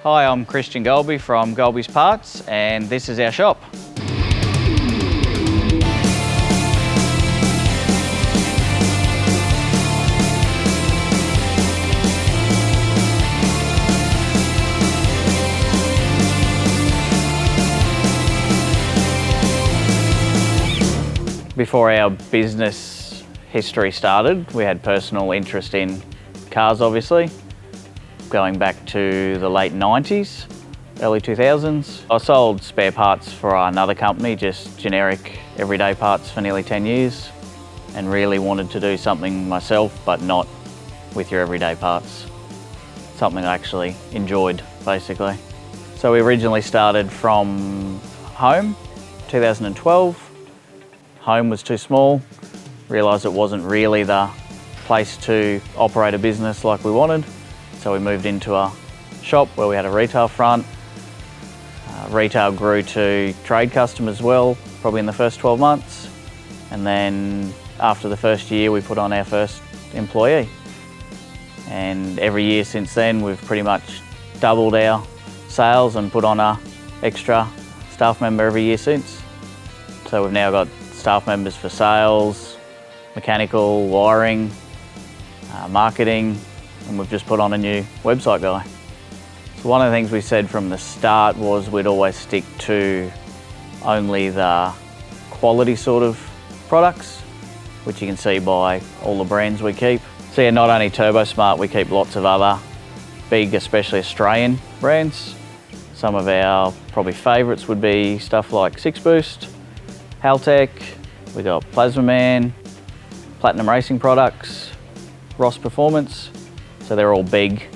Hi, I'm Kristian Goleby from Goleby's Parts, and this is our shop. Before our business history started, we had personal interest in cars, obviously, going back to the late 90s, early 2000s. I sold spare parts for another company, just generic everyday parts for nearly 10 years, and really wanted to do something myself, but not with your everyday parts. Something I actually enjoyed, basically. So we originally started from home, 2012. Home was too small, realised it wasn't really the place to operate a business like we wanted. So we moved into a shop where we had a retail front. Retail grew to trade customers as well, probably in the first 12 months. And then after the first year, we put on our first employee. And every year since then, we've pretty much doubled our sales and put on an extra staff member every year since. So we've now got staff members for sales, mechanical, wiring, marketing, and we've just put on a new website guy. So one of the things we said from the start was we'd always stick to only the quality sort of products, which you can see by all the brands we keep. So yeah, not only Turbosmart, we keep lots of other big, especially Australian brands. Some of our probably favourites would be stuff like 6 Boost, Haltech, we got Plasma Man, Platinum Racing Products, Ross Performance. So they're all big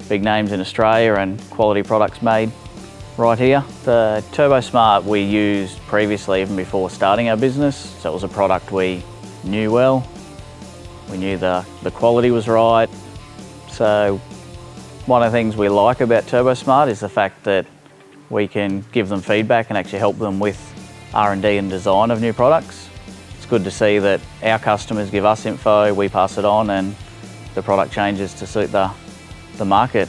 names in Australia and quality products made right here. The Turbosmart we used previously, even before starting our business. So it was a product we knew well. We knew the quality was right. So one of the things we like about Turbosmart is the fact that we can give them feedback and actually help them with R&D and design of new products. It's good to see that our customers give us info, we pass it on, and the product changes to suit the market.